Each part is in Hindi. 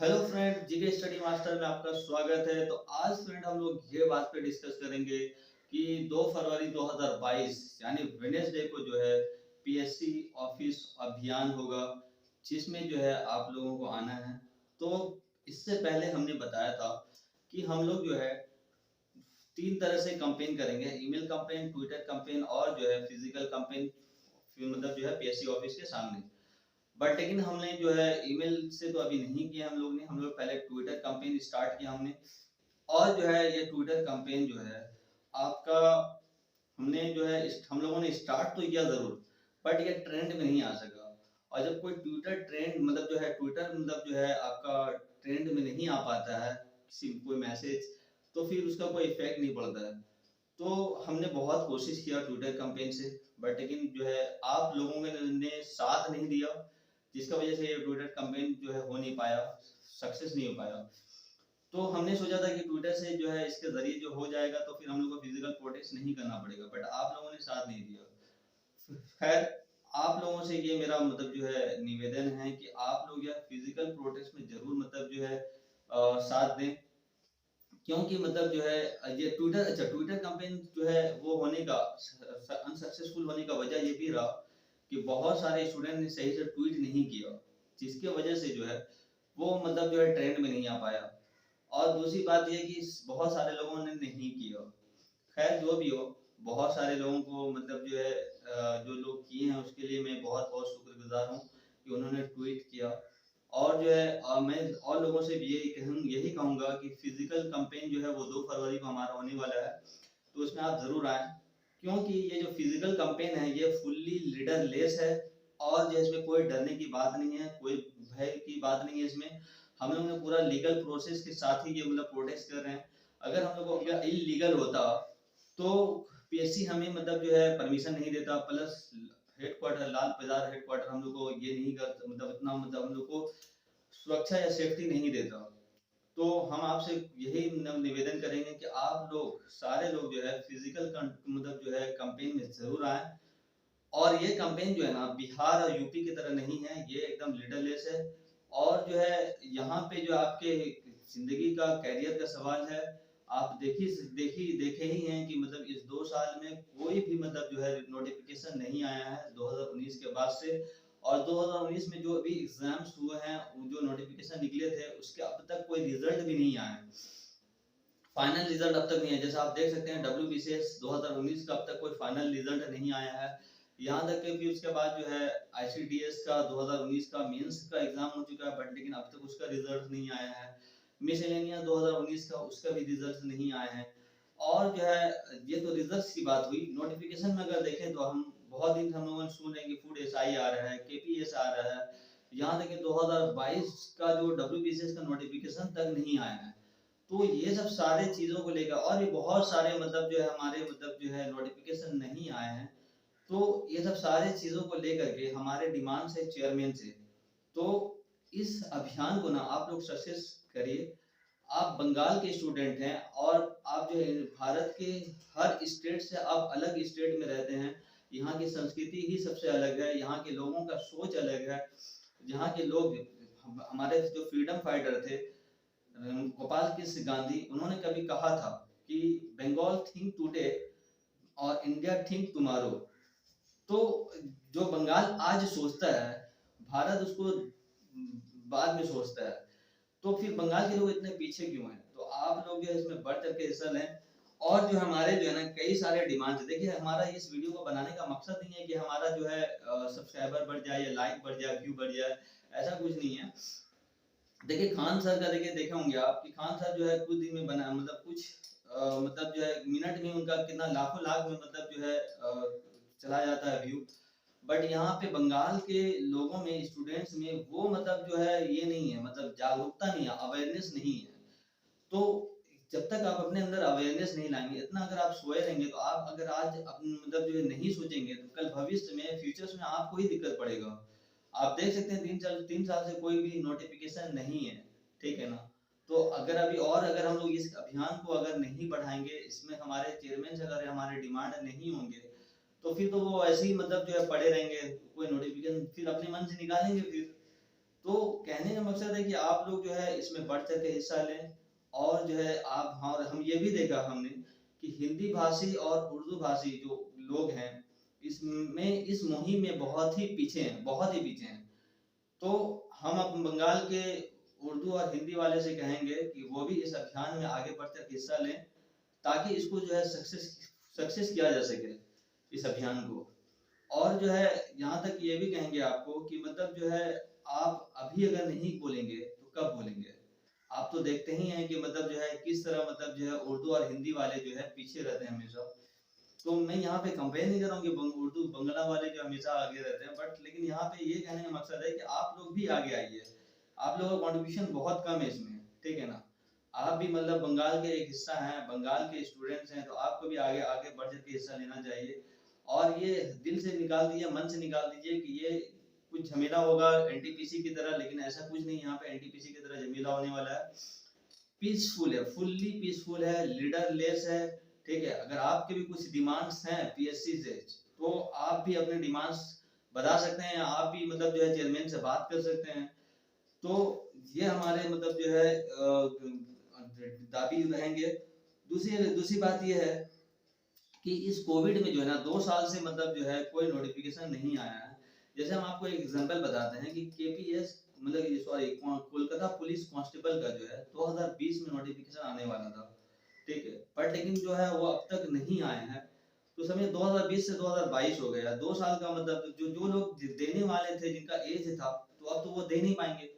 Hello friend, GK study master में आपका स्वागत है। तो आज फ्रेंड हम लोग ये बात पे डिस्कस करेंगे कि 2 फरवरी 2022 यानी वेडनेसडे को जो है पीएससी ऑफिस अभियान होगा, जिसमें जो है आप लोगों को आना है। तो इससे पहले हमने बताया था कि हम लोग जो है 3 तरह से कैंपेन करेंगे, ईमेल कैंपेन, ट्विटर कैंपेन और जो है फिजिकल कैंपेन, मतलब जो है पीएससी ऑफिस के सामने। बट लेकिन हमने जो है ईमेल से तो अभी नहीं किया हम लोग पहले ट्विटर कैंपेन स्टार्ट किया हमने। और जो है ये ट्विटर कैंपेन जो है आपका, हमने जो है हम लोगों ने स्टार्ट तो किया जरूर, बट ये ट्रेंड में नहीं आ सका। और जब कोई ट्विटर ट्रेंड मतलब जो है ट्विटर मतलब जो है आपका ट्रेंड में नहीं आ पाता है किसी कोई मैसेज, तो फिर उसका कोई इफेक्ट नहीं पड़ता है। तो हमने बहुत कोशिश किया ट्विटर कैंपेन से, बट लेकिन जो है आप लोगों ने साथ नहीं दिया, जिसका वजह से ये ट्विटर कैंपेन जो है हो नहीं पाया, सक्सेस नहीं हो पाया। तो हमने सोचा था कि ट्विटर से जो है इसके जरिए जो हो जाएगा तो फिर हम लोग को फिजिकल प्रोटेस्ट नहीं करना पड़ेगा, बट आप लोगों ने साथ नहीं दिया। खैर, आप लोगों से ये मेरा मतलब जो है निवेदन है कि आप लोग यह फिजिकल प्रोटेस्ट में जरूर मतलब जो है साथ दें। क्योंकि मतलब जो है ये ट्विटर कैंपेन जो है वो होने का अनसक्सेसफुल होने का वजह ये भी रहा कि बहुत सारे स्टूडेंट ने सही से ट्वीट नहीं किया, जिसकी वजह से जो है वो मतलब जो है ट्रेंड में नहीं आ पाया। और दूसरी बात ये कि बहुत सारे लोगों ने नहीं किया। खैर जो भी हो, बहुत सारे लोगों को मतलब जो है जो लोग किए हैं उसके लिए मैं बहुत बहुत शुक्रगुजार हूँ कि उन्होंने ट्वीट किया। और जो है मैं और लोगों से भी यही कहूंगा कि फिजिकल कैंपेन जो है वो 2 फरवरी को हमारा होने वाला है, तो उसमें आप जरूर आए। क्योंकि ये जो फिजिकल कैंपेन है ये फुल्ली लीडर लेस है, और जो इसमें कोई डरने की बात नहीं है, कोई भय की बात नहीं है इसमें। हम लोग ने पूरा लीगल प्रोसेस के साथ ही ये मतलब प्रोटेस्ट कर रहे हैं। अगर हम लोग को इलीगल होता तो पीएससी हमें मतलब जो है परमिशन नहीं देता, प्लस हेडक्वार्टर लाल बाजार हेडक्वार्टर हम लोग को ये नहीं कर मतलब इतना मतलब हम लोग को सुरक्षा या सेफ्टी नहीं देता। तो हम आपसे यही निवेदन करेंगे कि आप लोग सारे लोग जो है फिजिकल मतलब जो है कैंपेन में जरूर आए। और ये कैंपेन जो है ना बिहार और यूपी की तरह नहीं है, ये एकदम लीडरलेस है। और जो है यहाँ पे जो आपके जिंदगी का कैरियर का सवाल है। आप देखे ही हैं कि मतलब इस 2 साल में कोई भी मतलब जो है नोटिफिकेशन नहीं आया है 2019 के बाद से। और 2019 में जो अभी एग्जाम्स हुए हैं, जो नोटिफिकेशन निकले थे उसके अब तक कोई रिजल्ट भी नहीं आया। फाइनल रिजल्ट अब तक नहीं है, जैसे आप देख सकते हैं डब्ल्यूबीसीएस 2019 का अब तक कोई फाइनल रिजल्ट नहीं आया है। यहाँ तक कि फिर उसके बाद जो है आईसीडीएस का 2019 का मेंस का एग्जाम हो चुका है, बट लेकिन अब तक उसका रिजल्ट नहीं आया है। मिसलेनियस 2019 का उसका भी रिजल्ट नहीं आया है। और जो है ये तो रिजल्ट्स की बात हुई। नोटिफिकेशन में अगर देखें तो हम बहुत दिन हम लोगों ने सुन रहे हैं कि फूड एसआई आ रहा है, केपीएस आ रहा है। यहाँ तक कि 2022 का जो डब्ल्यूबीसीएस का नोटिफिकेशन तक नहीं आया है। तो ये सब सारे चीजों को लेकर और भी बहुत सारे मतलब जो है हमारे मतलब जो है नोटिफिकेशन नहीं आए हैं। तो ये सब सारे चीजों को लेकर के हमारे डिमांड से चेयरमैन से, तो इस अभियान को ना आप लोग सक्सेस करिए। आप बंगाल के स्टूडेंट हैं और आप जो है भारत के हर स्टेट से आप अलग स्टेट में रहते हैं। यहाँ की संस्कृति ही सबसे अलग है, यहाँ के लोगों का सोच अलग है। यहाँ के लोग हमारे जो फ्रीडम फाइटर थे गोपाल कृष्ण गांधी, उन्होंने कभी कहा था कि बंगाल थिंक टुडे और इंडिया थिंक टुमारो। तो जो बंगाल आज सोचता है, भारत उसको बाद में सोचता है। तो फिर बंगाल के लोग इतने पीछे क्यों हैं? तो आप लोग जो है इसमें बढ़ चढ़ के हिस्सा लें। और जो हमारे जो है ना कई सारे डिमांड है। देखिए हमारा इस वीडियो को बनाने का मकसद नहीं है कि हमारा जो है सब्सक्राइबर बढ़ जाए या लाइक बढ़ जाए, व्यू बढ़ जाए, ऐसा कुछ नहीं है। देखिए खान सर का देखिए देखे होंगे आप कि खान सर जो है कुछ दिन में बना मतलब कुछ मतलब जो है मिनट में उनका कितना लाखों लाख में मतलब जो है चला जाता है व्यू। बट यहाँ पे बंगाल के लोगों में स्टूडेंट्स में वो मतलब जो है ये नहीं है, मतलब जागरूकता नहीं है, अवेयरनेस नहीं है। तो जब तक आप अपने अंदर अवेयरनेस नहीं लाएंगे, इतना अगर आप सोए रहेंगे तो आप अगर आज मतलब जो है नहीं सोचेंगे तो कल भविष्य में फ्यूचर्स में आपको ही दिक्कत पड़ेगा। आप देख सकते हैं 3 साल से कोई भी नोटिफिकेशन नहीं है, ठीक है ना। तो अगर अभी और अगर हम लोग इस अभियान को अगर नहीं बढ़ाएंगे, इसमें हमारे चेयरमैन से अगर हमारे डिमांड नहीं होंगे, तो फिर तो वो ऐसे ही मतलब जो है पड़े रहेंगे। कोई नोटिफिकेशन फिर अपने मन से निकालेंगे फिर। तो कहने का मकसद है कि आप लोग जो है इसमें बढ़ चढ़ के हिस्सा लें, और जो है आप, हाँ, और हम ये भी देखा हमने कि हिंदी भाषी और उर्दू भाषी जो लोग हैं, इसमें इस मुहिम में बहुत ही पीछे हैं, बहुत ही पीछे हैं। तो हम अब बंगाल के उर्दू और हिंदी वाले से कहेंगे कि वो भी इस अभियान में आगे बढ़कर हिस्सा लें, ताकि इसको जो है सक्सेस सक्सेस किया जा सके, इस अभियान को। और जो है यहाँ तक ये भी कहेंगे आपको कि मतलब जो है, आप अभी अगर नहीं बोलेंगे तो कब बोलेंगे? आप तो देखते ही हैं कि मतलब जो है किस तरह मतलब जो है उर्दू और हिंदी वाले जो है पीछे रहते हैं हमेशा। तो मैं यहाँ पे कंपेयर नहीं कर रहा हूँ कि उर्दू बंगला वाले जो हमेशा आगे रहते हैं, बट लेकिन यहाँ पे ये कहने का मकसद है कि आप लोग भी आगे आइए। आप लोगों का कंट्रीब्यूशन बहुत कम है इसमें, ठीक है ना? आप भी मतलब बंगाल के एक हिस्सा हैं, बंगाल के स्टूडेंट्स हैं, तो आपको भी आगे आगे बढ़ चढ़ के हिस्सा लेना चाहिए। और ये दिल से निकाल दीजिए, मन से निकाल दीजिए कि ये कुछ झमेला होगा एनटीपीसी की तरह, लेकिन ऐसा कुछ नहीं, यहाँ पे एनटीपीसी की तरह झमेला होने वाला है। पीसफुल है, फुल्ली पीसफुल है, लीडरलेस है, ठीक है? अगर आपके भी कुछ डिमांड्स हैं पीएससी से, तो आप भी अपने डिमांड्स बता सकते हैं, आप भी मतलब जो है चेयरमैन से बात कर सकते हैं। तो ये हमारे मतलब जो है दाबी रहेंगे। दूसरी दूसरी बात ये है कि इस कोविड में जो है ना 2 साल से मतलब जो है कोई नोटिफिकेशन नहीं आया है। जैसे हम आपको एक एग्जांपल बताते हैं कि केपीएस मतलब ये सॉरी कोलकाता पुलिस कांस्टेबल का जो है 2020 में नोटिफिकेशन आने वाला था, ठीक है? बट लेकिन जो है वो अब तक नहीं आए हैं। तो समझिए 2020 से 2022 हो गया, 2 साल का मतलब जो जो लोग देने वाले थे, जिनका एज था, तो अब तो वो दे नहीं पाएंगे।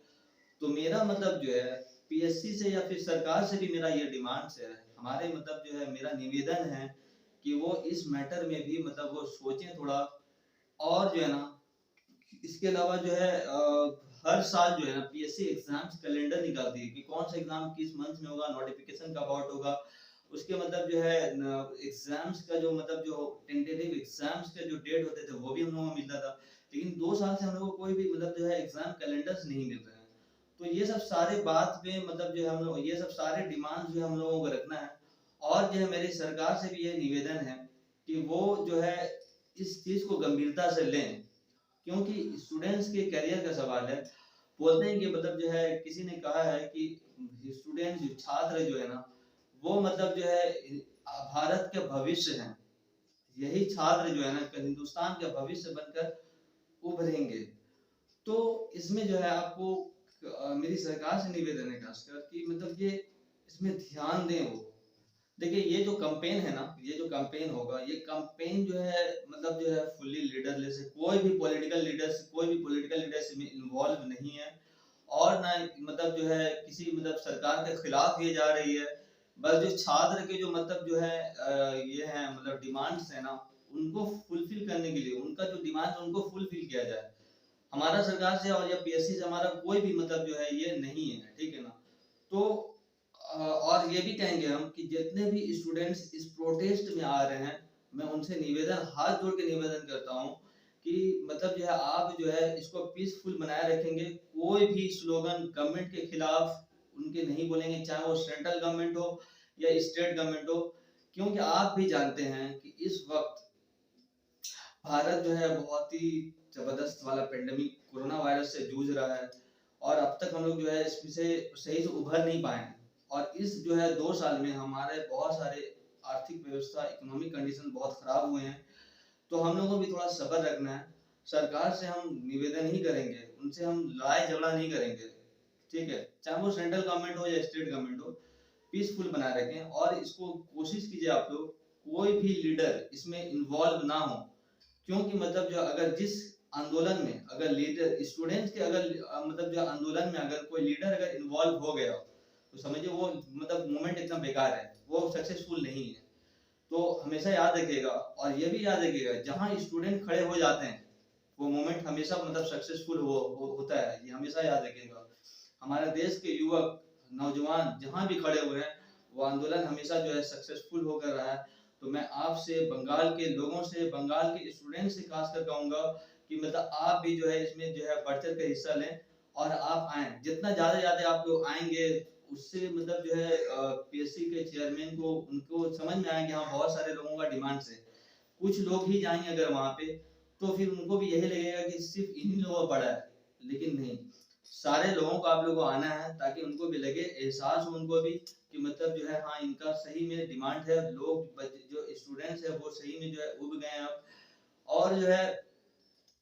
तो मेरा मतलब जो है पीएससी से या फिर सरकार से भी मेरा ये डिमांड्स है, हमारे मतलब जो है मेरा निवेदन है कि वो इस मैटर में भी मतलब वो सोचें थोड़ा। और जो है ना, इसके अलावा जो है हर साल जो है ना पीएससी एग्जाम्स कैलेंडर निकालती है कि कौन सा एग्जाम किस मंथ में होगा, नोटिफिकेशन कब आउट होगा। उसके मतलब जो है एग्जाम्स का जो मतलब जो टेंटेटिव एग्जाम्स के जो डेट होते थे वो भी हम लोगों को मिलता था, लेकिन 2 साल से हम लोगों को कोई भी मतलब जो है एग्जाम कैलेंडर्स नहीं मिल रहे हैं। तो ये सब सारे बात पे मतलब जो है हम लोग ये सब सारे डिमांड जो है हम लोगों को रखना है। और जो है मेरी सरकार से भी ये निवेदन है कि वो जो है इस चीज को गंभीरता से लें, क्योंकि स्टूडेंट्स के करियर का सवाल है। बोलते हैं कि मतलब जो है किसी ने कहा है कि स्टूडेंट जो छात्र जो है ना, वो मतलब जो है भारत के भविष्य हैं। यही छात्र जो है ना हिंदुस्तान के भविष्य बनकर उभरेंगे। तो इसमें जो है आपको मेरी सरकार से निवेदन है खासकर कि मतलब ये इसमें ध्यान दें वो। देखिए ये जो कैंपेन है ना, ये जो कैंपेन होगा, ये कैंपेन जो है मतलब जो है फुल्ली लीडरलेस है। कोई भी पॉलिटिकल लीडर्स में इन्वॉल्व नहीं है, और ना मतलब जो है किसी मतलब सरकार के खिलाफ ये जा रही है। बस जो छात्र के जो मतलब जो है ये है मतलब डिमांड्स है ना, उनको फुलफिल करने के लिए, उनका जो डिमांड उनको फुलफिल किया जाए। हमारा सरकार से और या पीएससी से हमारा कोई भी मतलब जो है ये नहीं है, ठीक है ना? तो और ये भी कहेंगे हम कि जितने भी स्टूडेंट्स इस प्रोटेस्ट में आ रहे हैं, मैं उनसे निवेदन, हाथ जोड़ के निवेदन करता हूँ कि मतलब जो है आप जो है इसको पीसफुल बनाए रखेंगे। कोई भी स्लोगन गवर्नमेंट के खिलाफ उनके नहीं बोलेंगे, चाहे वो सेंट्रल गवर्नमेंट हो या स्टेट गवर्नमेंट हो। क्योंकि आप भी जानते हैं कि इस वक्त भारत जो है बहुत ही जबरदस्त वाला पेंडेमिक कोरोना वायरस से जूझ रहा है, और अब तक हम लोग जो है इसमें से सही से उभर नहीं पाए हैं। और इस जो है 2 साल में हमारे बहुत सारे आर्थिक व्यवस्था, इकोनॉमिक कंडीशन बहुत खराब हुए हैं। तो हम लोगों को भी थोड़ा सब्र रखना है। सरकार से हम निवेदन ही करेंगे, उनसे हम लड़ाई झगड़ा नहीं करेंगे, ठीक है? चाहे वो सेंट्रल गवर्नमेंट हो या स्टेट गवर्नमेंट हो, पीसफुल बनाए रखें। और इसको कोशिश कीजिए आप लोग कोई भी लीडर इसमें इन्वॉल्व ना हो। क्योंकि मतलब जो अगर जिस आंदोलन में अगर लीडर स्टूडेंट्स के अगर मतलब जो आंदोलन में अगर कोई लीडर अगर इन्वॉल्व हो गया, तो समझिए वो मतलब मूवमेंट एकदम बेकार है, वो सक्सेसफुल नहीं है। तो हमेशा याद रखिएगा, और ये भी याद रखिएगा जहाँ स्टूडेंट खड़े हो जाते हैं वो मूवमेंट हमेशा मतलब सक्सेसफुल होता है, ये हमेशा याद रखिएगा। हमारे देश के युवक नौजवान जहाँ भी खड़े हुए हैं, वो आंदोलन हमेशा जो है सक्सेसफुल होकर रहा है। तो मैं आपसे, बंगाल के लोगों से, बंगाल के स्टूडेंट से खासकर कहूंगा कि मतलब आप भी जो है इसमें जो है बढ़ चढ़ कर हिस्सा लें, और आप आए, जितना ज्यादा ज्यादा आप लोग आएंगे, उससे मतलब जो है पीएससी के चेयरमैन को उनको समझ में आएंगे हाँ बहुत सारे लोगों का डिमांड्स है। कुछ लोग ही जाएंगे अगर वहां पे, तो फिर उनको भी यही लगेगा कि सिर्फ इन्हीं लोगों का पड़ा है, लेकिन नहीं। सारे लोगों को आप लोगों को आना है ताकि उनको भी लगे, एहसास हो उनको भी कि मतलब जो है हाँ इनका सही में डिमांड है, लोग जो स्टूडेंट्स है वो सही में जो है उब गए हैं अब। और जो है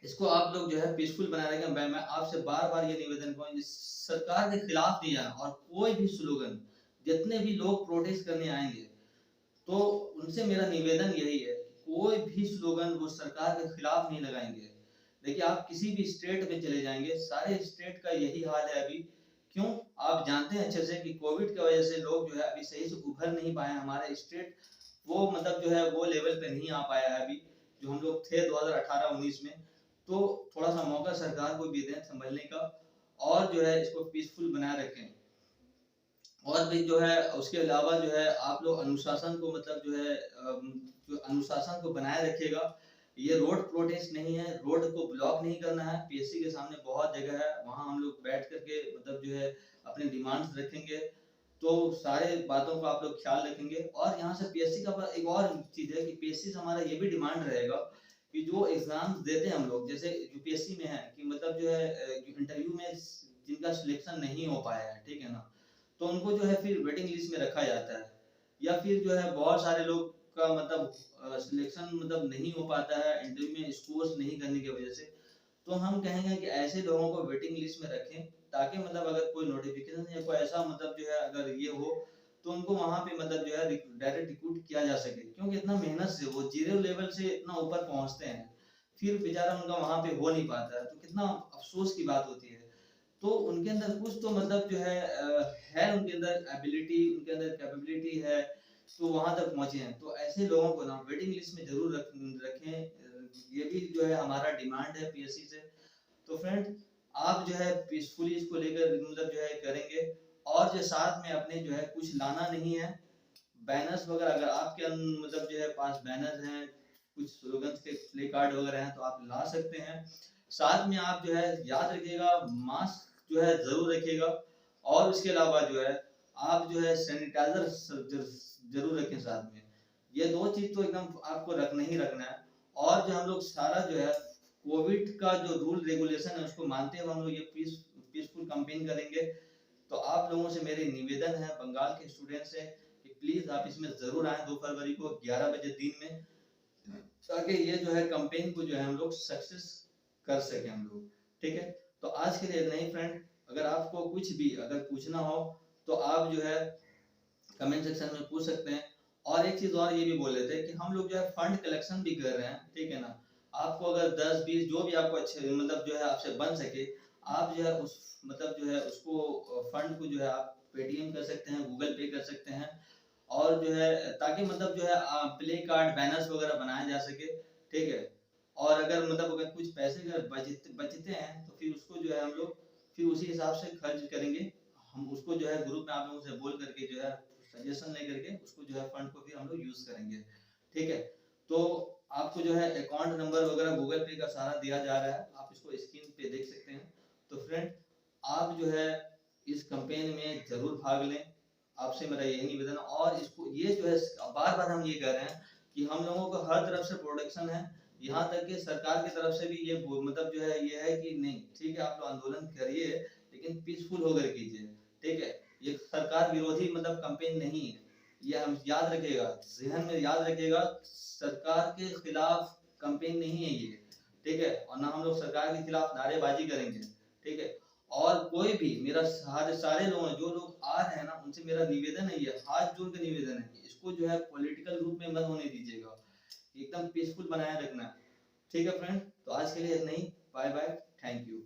इसको आप लोग जो है पीसफुल बनाए रखें। मैं आपसे बार बार ये निवेदन करूँ, सरकार के खिलाफ नहीं जाना, और कोई भी स्लोगन, जितने भी लोग प्रोटेस्ट करने आएंगे तो उनसे मेरा निवेदन यही है, कोई भी स्लोगन वो सरकार के खिलाफ नहीं लगाएंगे। देखिए आप किसी भी स्टेट में चले जाएंगे, सारे स्टेट का यही हाल है अभी। क्यों? आप जानते हैं अच्छे से कि कोविड की वजह से लोग जो है अभी सही से उभर नहीं पाए। हमारे स्टेट वो मतलब जो है वो लेवल पे नहीं आ पाया है अभी, जो हम लोग थे 2018-19 में। तो थोड़ा सा मौका सरकार को भी दें संभलने का, और जो है इसको पीसफुल बनाए रखें। और भी जो है उसके अलावा जो है आप लोग अनुशासन को मतलब जो है जो अनुशासन को बनाए रखिएगा। ये रोड प्रोटेस्ट नहीं है, रोड को ब्लॉक नहीं करना है। पीएससी के सामने बहुत जगह है, वहां हम लोग बैठ करके मतलब जो है अपने डिमांड्स रखेंगे। तो सारे बातों को आप लोग ख्याल रखेंगे। और यहाँ से पीएससी का एक और चीज है कि पीएससी से हमारा ये भी डिमांड रहेगा कि जो एग्जाम्स देते हैं हम लोग, जैसे यूपीएससी में है कि मतलब जो है इंटरव्यू में जिनका सिलेक्शन नहीं हो पाया है, ठीक है ना, तो उनको जो है फिर वेटिंग लिस्ट में रखा जाता है। या फिर जो है बहुत सारे लोग का मतलब सिलेक्शन मतलब नहीं हो पाता है इंटरव्यू में स्कोर्स नहीं करने की वजह से। तो हम कहेंगे कि ऐसे लोगों को वेटिंग लिस्ट में रखें, ताकि मतलब अगर कोई नोटिफिकेशन या कोई ऐसा मतलब जो है अगर ये हो तो उनको वहां पे मतलब जो है डायरेक्ट रिक्रूट किया जा सके। क्योंकि इतना मेहनत से वो जीरो लेवल से इतना ऊपर पहुंचते हैं, फिर बेचारा उनका वहां पे हो नहीं पाता है, तो कितना अफसोस की बात होती है। तो उनके अंदर कुछ तो मतलब जो है उनके अंदर एबिलिटी, उनके अंदर कैपेबिलिटी है, तो वहां तक पहुंचे हैं। तो ऐसे लोगों को ना वेटिंग लिस्ट में जरूर रखें। ये भी जो है हमारा डिमांड है पीएससी से। तो फ्रेंड आप जो है पीसफुली इसको लेकर मतलब जो है करेंगे। और जो साथ में अपने जो है कुछ लाना नहीं है, बैनर्स वगैरह अगर आपके मतलब जो है पास बैनर्स हैं, कुछ स्लोगन्स के प्ले कार्ड वगैरह हैं तो आप ला सकते हैं। साथ में आप जो है याद रखिएगा, मास्क जो है जरूर रखिएगा। और उसके अलावा जो है आप जो है सैनिटाइजर जरूर रखें साथ में। ये दो चीज तो एकदम आपको रखना ही रखना है। और जो हम लोग सारा जो है कोविड का जो रूल रेगुलेशन है उसको मानते हुए हम लोग ये पीसफुल कैंपेन करेंगे। तो आप लोगों से मेरे निवेदन है, बंगाल के स्टूडेंट से, कि प्लीज आप इसमें जरूर आए 2 फरवरी को 11 बजे दिन में, ताकि ये जो है कैंपेन को जो है हम लोग सक्सेस कर सके हम लोग। ठीक है, तो आज के लिए नहीं फ्रेंड, अगर आपको कुछ भी अगर पूछना हो तो आप जो है कमेंट सेक्शन में पूछ सकते हैं। और एक चीज और ये भी बोल रहे थे कि हम लोग जो है फंड कलेक्शन भी कर रहे हैं, ठीक है ना। आपको अगर 10-20 जो भी आपको अच्छे मतलब जो है आपसे बन सके, आप जो है उस मतलब जो है उसको फंड को जो है आप पेटीएम कर सकते हैं, गूगल पे कर सकते हैं। और जो है ताकि मतलब जो है प्ले कार्ड बैनर्स वगैरह बनाए जा सके, ठीक है। और अगर मतलब अगर कुछ पैसे अगर बचते हैं तो फिर उसको जो है हम लोग फिर उसी हिसाब से खर्च करेंगे। हम उसको जो है ग्रुप में आप लोगों से बोल करके जो है सजेशन लेकर के उसको जो है फंड को फिर हम लोग यूज करेंगे, ठीक है। तो आपको जो है अकाउंट नंबर वगैरह गूगल पे का सारा दिया जा रहा है, आप इसको स्क्रीन पे देख सकते हैं। तो फ्रेंड आप जो है इस कैंपेन में जरूर भाग लें, आपसे मेरा यही निवेदन है। और इसको ये जो है बार बार हम ये कह रहे हैं कि हम लोगों को हर तरफ से प्रोटेक्शन है, यहाँ तक कि सरकार की तरफ से भी ये मतलब जो है ये है कि नहीं ठीक है आप लोग आंदोलन करिए लेकिन पीसफुल होकर कीजिए, ठीक है। ये सरकार विरोधी मतलब कैंपेन नहीं है, ये हम याद रखिएगा, जहन में याद रखिएगा, सरकार के खिलाफ कैंपेन नहीं है ये, ठीक है। और ना हम लोग सरकार के खिलाफ नारेबाजी करेंगे, ठीक है। और कोई भी मेरा सारे लोग जो लोग आ रहे हैं ना उनसे मेरा निवेदन है, ये हाथ जोड़ के निवेदन है कि इसको जो है पॉलिटिकल रूप में मत होने दीजिएगा, एकदम पीसफुल बनाए रखना है, ठीक है फ्रेंड। तो आज के लिए नहीं, बाय बाय, थैंक यू।